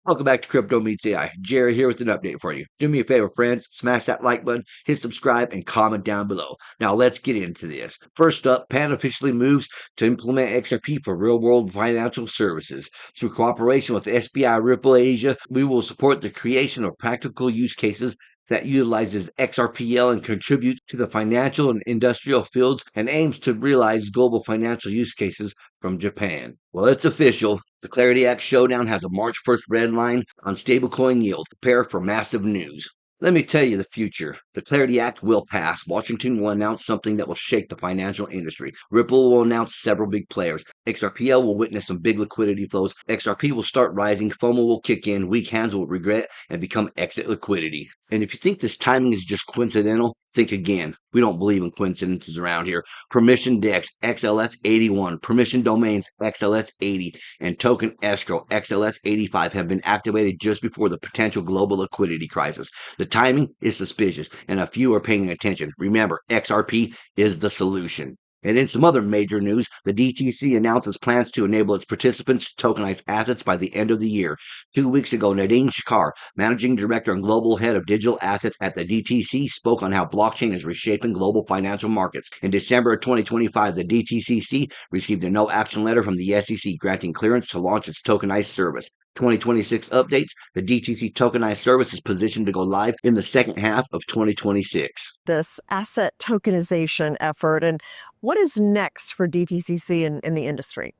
Welcome back to Crypto Meets AI. Jerry here with an update for you. Do me a favor, friends. Smash that like button, hit subscribe, and comment down below. Now let's get into this. First up, PAN officially moves to implement XRP for real-world financial services. Through cooperation with SBI Ripple Asia, we will support the creation of practical use cases that utilizes XRPL and contributes to the financial and industrial fields and aims to realize global financial use cases from Japan. Well, it's official. The Clarity Act showdown has a March 1st red line on stablecoin yield. Prepare for massive news. Let me tell you the future. The Clarity Act will pass. Washington will announce something that will shake the financial industry. Ripple will announce several big players. XRPL will witness some big liquidity flows. XRP will start rising. FOMO will kick in. Weak hands will regret and become exit liquidity. And if you think this timing is just coincidental, think again. We don't believe in coincidences around here. PermissionedDEX XLS81, PermissionedDomains XLS80, and TokenEscrow XLS85 have been activated just before the potential global liquidity crisis. The timing is suspicious, and a few are paying attention. Remember, XRP is the solution. And in some other major news, the DTCC announces plans to enable its participants to tokenize assets by the end of the year. 2 weeks ago, Nadine Shakar, Managing Director and Global Head of Digital Assets at the DTCC, spoke on how blockchain is reshaping global financial markets. In December of 2025, the DTCC received a no-action letter from the SEC granting clearance to launch its tokenized service. 2026 updates, the DTC tokenized service is positioned to go live in the second half of 2026. This asset tokenization effort, and what is next for DTCC in the industry?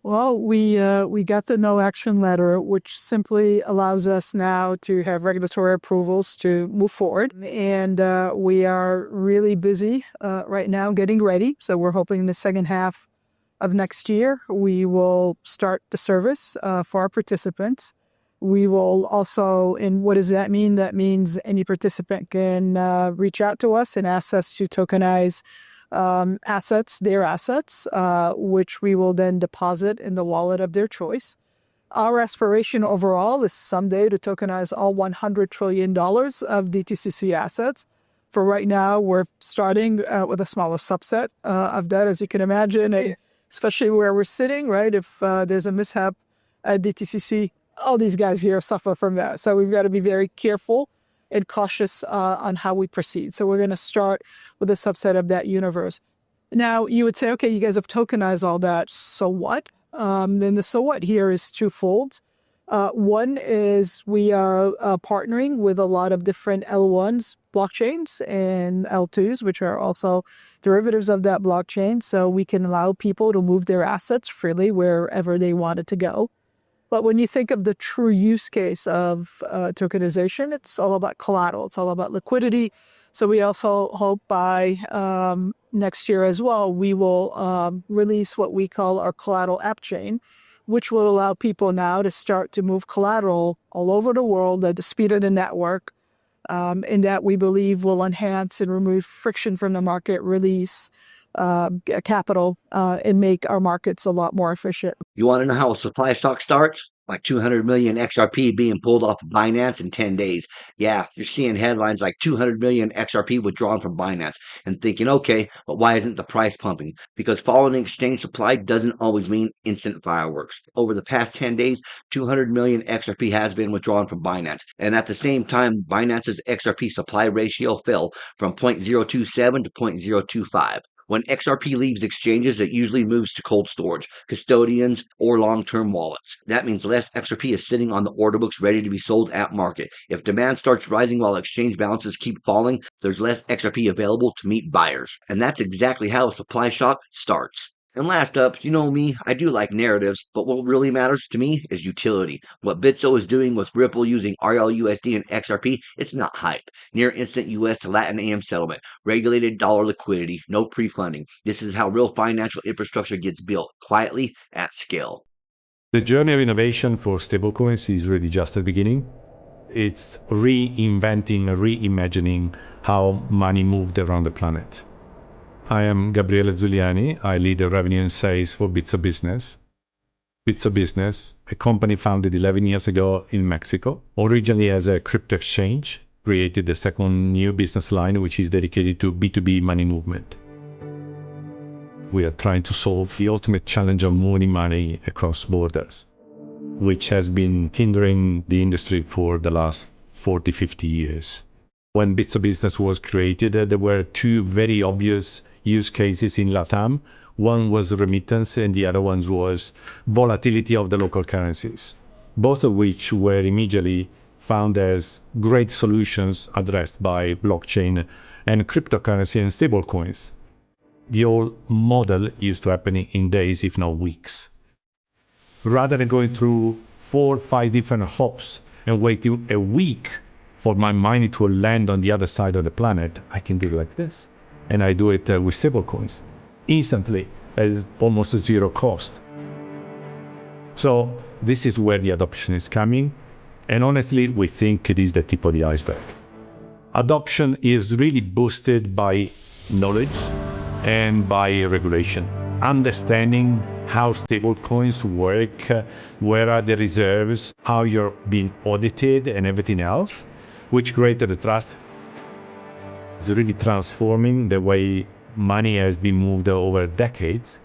Well, we got the no action letter, which simply allows us now to have regulatory approvals to move forward. And we are really busy right now getting ready. So we're hoping in the second half of next year, we will start the service for our participants. We will also, and what does that mean? That means any participant can reach out to us and ask us to tokenize assets, their assets, which we will then deposit in the wallet of their choice. Our aspiration overall is someday to tokenize all $100 trillion of DTCC assets. For right now, we're starting with a smaller subset of that, as you can imagine, especially where we're sitting, right? If there's a mishap at DTCC, all these guys here suffer from that. So we've got to be very careful and cautious on how we proceed. So we're going to start with a subset of that universe. Now, you would say, okay, you guys have tokenized all that, so what? Then the so what here is twofold. One is we are partnering with a lot of different L1s, blockchains, and L2s, which are also derivatives of that blockchain. So we can allow people to move their assets freely wherever they want it to go. But when you think of the true use case of tokenization, it's all about collateral. It's all about liquidity. So we also hope by next year as well, we will release what we call our collateral app chain, which will allow people now to start to move collateral all over the world at the speed of the network. And that we believe will enhance and remove friction from the market, release capital, and make our markets a lot more efficient. You want to know how a supply shock starts? Like 200 million XRP being pulled off of Binance in 10 days. Yeah, you're seeing headlines like 200 million XRP withdrawn from Binance and thinking, okay, but why isn't the price pumping? Because falling exchange supply doesn't always mean instant fireworks. Over the past 10 days, 200 million XRP has been withdrawn from Binance. And at the same time, Binance's XRP supply ratio fell from 0.027 to 0.025. When XRP leaves exchanges, it usually moves to cold storage, custodians, or long-term wallets. That means less XRP is sitting on the order books ready to be sold at market. If demand starts rising while exchange balances keep falling, there's less XRP available to meet buyers. And that's exactly how a supply shock starts. And last up, you know me, I do like narratives, but what really matters to me is utility. What Bitso is doing with Ripple using RLUSD and XRP, it's not hype. Near instant US to LATAM settlement, regulated dollar liquidity, no pre-funding. This is how real financial infrastructure gets built, quietly, at scale. The journey of innovation for stablecoins is really just the beginning. It's reinventing, reimagining how money moved around the planet. I am Gabriele Giuliani. I lead the revenue and sales for Bitso Business. Bitso Business, a company founded 11 years ago in Mexico, originally as a crypto exchange, created the second new business line, which is dedicated to B2B money movement. We are trying to solve the ultimate challenge of moving money across borders. which has been hindering the industry for the last 40, 50 years. When Bitso business was created, there were two very obvious use cases in LATAM. One was remittance and the other one was volatility of the local currencies, both of which were immediately found as great solutions addressed by blockchain and cryptocurrency and stablecoins. The whole model used to happen in days, if not weeks. Rather than going through 4 or 5 different hops and waiting a week for my money to land on the other side of the planet, I can do it like this. And I do it with stablecoins instantly at almost zero cost. So this is where the adoption is coming. And honestly, we think it is the tip of the iceberg. Adoption is really boosted by knowledge and by regulation. Understanding how stablecoins work, where are the reserves, how you're being audited and everything else, which created the trust. It's really transforming the way money has been moved over decades.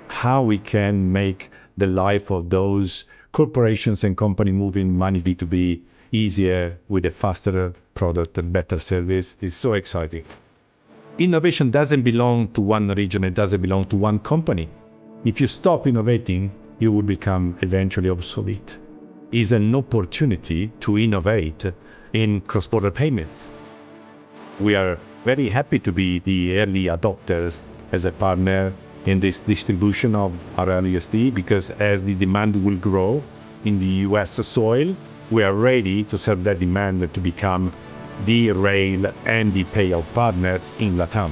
How we can make the life of those corporations and companies moving money B2B easier with a faster product and better service is so exciting. Innovation doesn't belong to one region, it doesn't belong to one company. If you stop innovating, you will become eventually obsolete. It's an opportunity to innovate in cross-border payments. We are very happy to be the early adopters as a partner in this distribution of RLUSD, because as the demand will grow in the US soil, we are ready to serve that demand to become the rail and the payout partner in LATAM.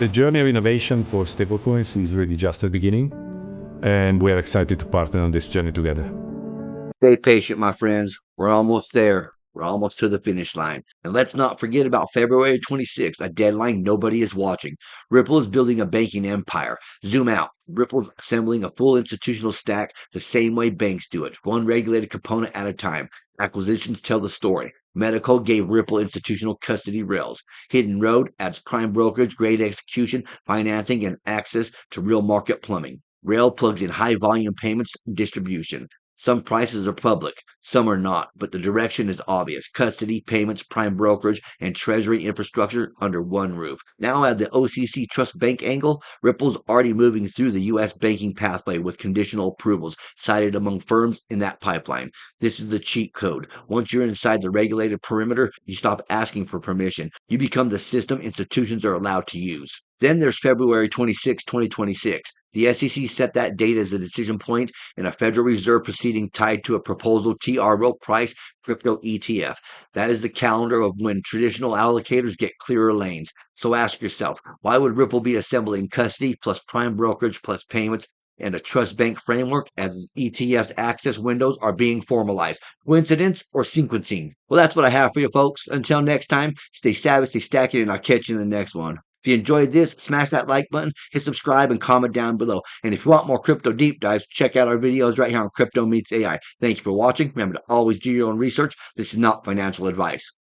The journey of innovation for stablecoins is really just the beginning, and we are excited to partner on this journey together. Stay patient, my friends. We're almost there. We're almost to the finish line. And let's not forget about February 26th, a deadline nobody is watching. Ripple is building a banking empire. Zoom out. Ripple's assembling a full institutional stack the same way banks do it, one regulated component at a time. Acquisitions tell the story. Medical gave Ripple institutional custody rails. Hidden Road adds prime brokerage, grade execution, financing, and access to real market plumbing. Rail plugs in high volume payments and distribution. Some prices are public, some are not, but the direction is obvious. Custody, payments, prime brokerage, and treasury infrastructure under one roof. Now add the OCC Trust Bank angle. Ripple's already moving through the U.S. banking pathway with conditional approvals cited among firms in that pipeline. This is the cheat code. Once you're inside the regulated perimeter, you stop asking for permission. You become the system institutions are allowed to use. Then there's February 26, 2026. The SEC set that date as a decision point in a Federal Reserve proceeding tied to a proposal TRO price crypto ETF. That is the calendar of when traditional allocators get clearer lanes. So ask yourself, why would Ripple be assembling custody plus prime brokerage plus payments and a trust bank framework as ETF's access windows are being formalized? Coincidence or sequencing? Well, that's what I have for you folks. Until next time, stay savvy, stay stacking, and I'll catch you in the next one. If you enjoyed this, smash that like button, hit subscribe, and comment down below. And if you want more crypto deep dives, check out our videos right here on Crypto Meets AI. Thank you for watching. Remember to always do your own research. This is not financial advice.